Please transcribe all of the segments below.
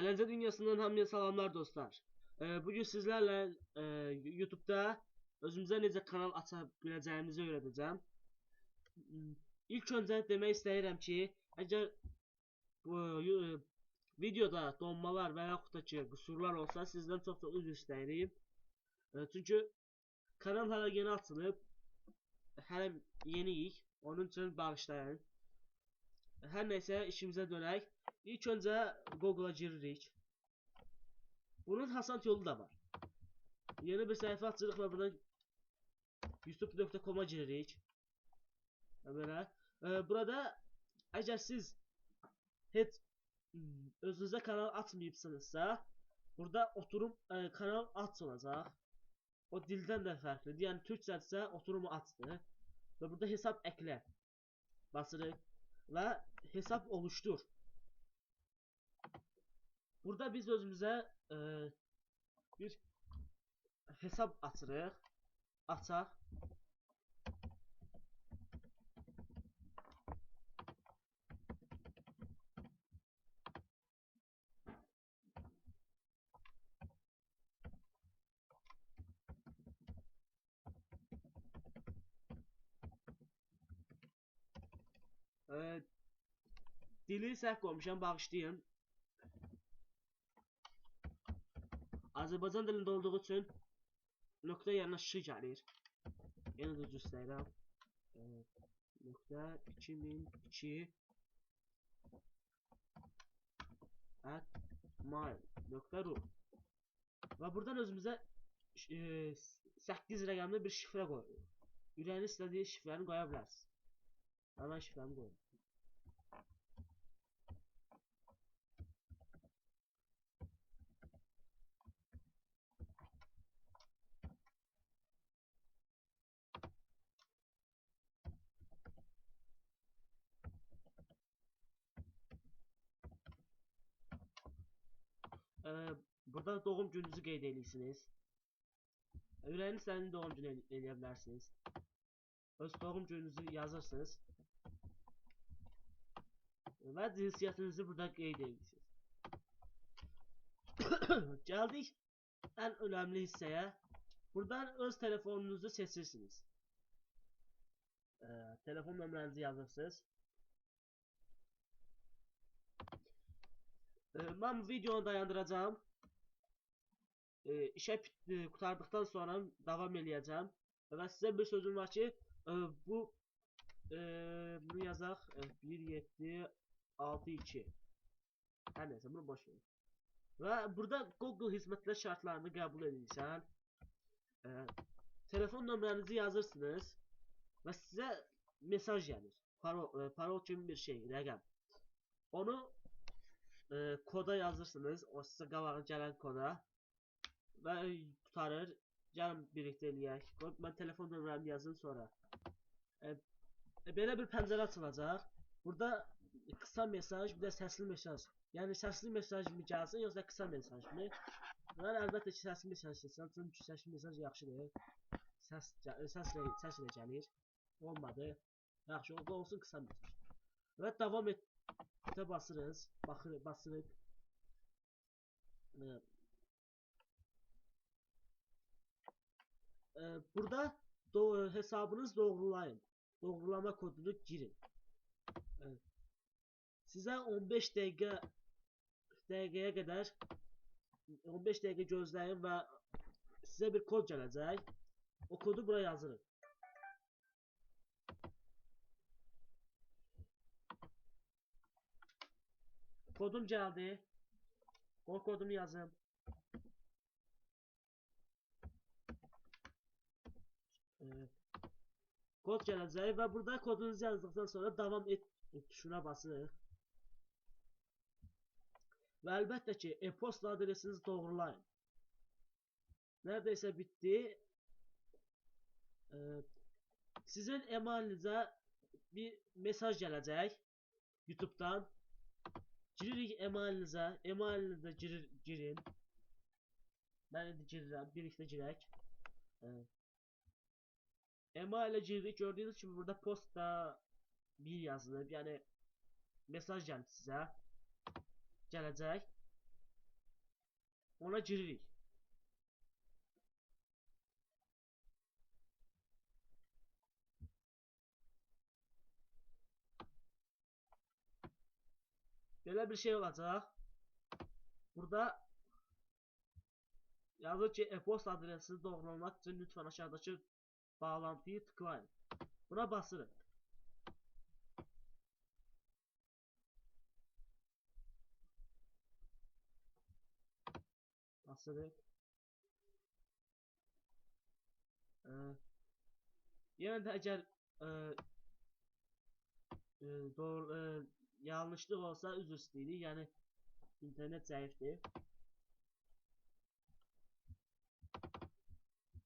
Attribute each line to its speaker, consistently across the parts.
Speaker 1: Ələcə dünyasından hamıya salamlar dostlar. Bugün sizlərlə YouTube'da özümüzə necə kanal aça biləcəyimizi öyrədəcəm. İlk öncə demək istəyirəm ki, əgər bu videoda donmalar və yaxud da ki qüsurlar olsa, sizdən çox üzr istəyirəm. Çünki kanal hələ yeni açılıb, hələ yeniyik, onun üçün bağışlayın. Hər nəysə işimizə dönək. İlk öncə Google'a giririk. Bunun hasant yolu da var. Yeni bir səhifə açırıq və buradan youtube.com-a giririk. Belə. Burada əgər siz heç özünüzə kanal açmayıbsınızsa, burada oturum kanal aç olacaq. O dildən də fərqlidir. Yəni türkcədirsə oturumu açdır. Və burada hesab əklə basırıq və hesab oluşdur. Burada biz özümüzə bir hesab açırıq. Açaq. Dili səhv qoymuşam, bağışlayın. Azərbaycan dilində olduğu üçün nöqtə yanına şi gəlir. Yenə də üzr istəyirəm. Nöqtə 2002 @mail.ru və buradan özümüzə 8 rəqəmli bir şifrə qoyuruq. Ürəyiniz istədiyi şifrəni qoya bilərsiniz. Hemen şifremi koyayım. Burada doğum gününüzü qeyd edirsiniz. Ürəyiniz istədiyi doğum günü eləyə bilərsiniz. Öz doğum gününüzü yazırsınız. Və cinsiyyətinizi burada qeyd edirsiniz. Gəldik ən önəmli hissəyə. Buradan öz telefonunuzu seçirsiniz. Telefon nömrənizi yazırsınız. Mən videonu dayandıracağım. İşə qurtardıqdan sonra davam eləyəcəm. Və sizə bir sözüm var ki, bunu yazaq 1762. Hər nəysə, bunu boş verin. Və burada Google hizmətlər şərtlərini qəbul edirsən. Telefon nömrənizi yazırsınız və sizə mesaj gəlir. Parol kimi bir şey, rəqəm. Onu koda yazırsınız, o sizə qabağa gələn koda və qurtarır. Gəlin birlikdə eləyək. Mən telefon nömrəmi yazın sonra. Belə bir pəncərə açılacaq. Burada qısa mesaj, bir də səsli mesaj. Yəni səsli mesaj mı gəlsin, yoxsa qısa mesaj mı? Mən əlbəttə ki, səsli mesaj seçirəm. Çünki səsli mesaj yaxşıdır. Səs ilə gəlir. Olmadı. Yaxşı, olsun qısa mesaj. Və davam etə basırız. Basırıq. Burada hesabınız doğrulayın. Doğrulama kodunu girin. Sizə 15 dəqiqəyə qədər 15 dəqiqə gözləyin və sizə bir kod gələcək. O kodu buraya yazırıq. Kodum gəldi. O kodumu yazın. Kod gələcək və burada kodunuzu yazdıqdan sonra davam et tuşuna basırıq. Və əlbəttə ki, e-posta adresinizi doğrulayın. Nərdeysə bitdi. Sizin emailinize bir mesaj gələcək YouTube'dan. Giririk emailinize. Emailinize girin. Ben de girirəm. Birlikdə girək. Emaile girdik. Gördüğünüz gibi burada posta bir yazılıb. Yani mesaj gəldi sizə. Gələcək. Ona giririk. Belə bir şey olacaq. Burada yazır ki, e-posta adresini doğrulamak için lütfen aşağıdaki bağlantıyı tıklayın. Buna basırıq. Basırıq. Yenə də əgər doğru yanlışlıq olsa üzr istəyirik. Yəni internet zəifdir.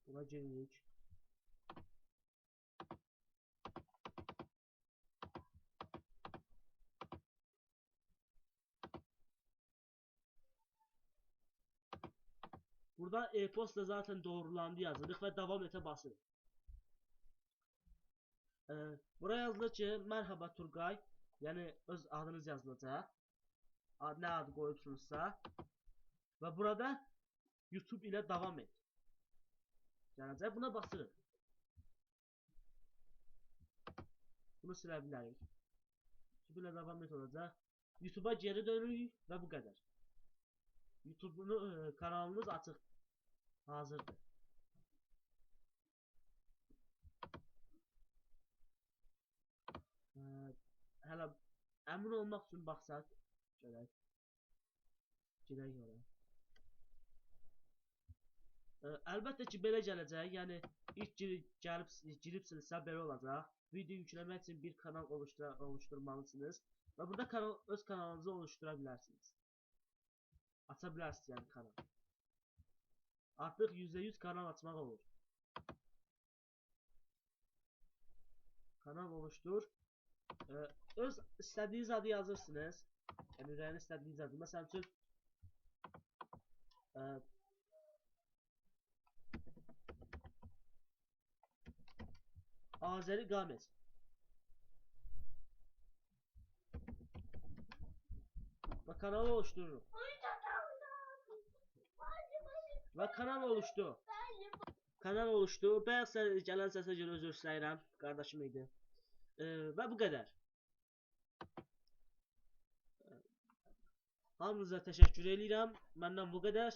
Speaker 1: Buna giririk. Burada e-posta zaten doğrulandı yazırıq və davam etə basırıq. Buraya yazılır ki, merhaba Turgay, yəni öz adınız yazılacaq. Nə adı qoyubsunuzsa. Və burada YouTube ilə davam et. Gələcək, buna basırıq. Bunu silə bilərik. YouTube ilə davam et olacaq. YouTube'a geri dönürük və bu qədər. YouTube kanalımız açıq. Hazırdır. Hələ əmin olmaq üçün baxsaq. Görək. Girək ora. Əlbəttə ki, belə gələcək. Yəni ilk giribsinizsə belə olacaq. Video yükləmək üçün bir kanal oluşturmalısınız. Və burada öz kanalınızı oluştura bilərsiniz. Aça bilərsiniz yəni kanal. Artıq %100 kanal açmaq olur. Kanal oluştur. Öz istədiyiniz adı yazırsınız. Yəni ürəyin istədiyiniz adı. Məsələn üçün Azəri Qames. Və kanalı oluştururum. Və kanal oluşdu. Kanal oluşdu. Bayaq gələn səsə görə özür istəyirəm. Qardaşım idi. Və bu qədər. Hamınıza təşəkkür edirəm. Məndən bu qədər.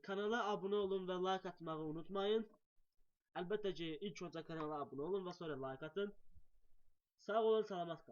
Speaker 1: Kanala abunə olun və like atmağı unutmayın. Əlbəttə ki, ilk öncə kanala abunə olun və sonra like atın. Sağ olun, salamat qalın.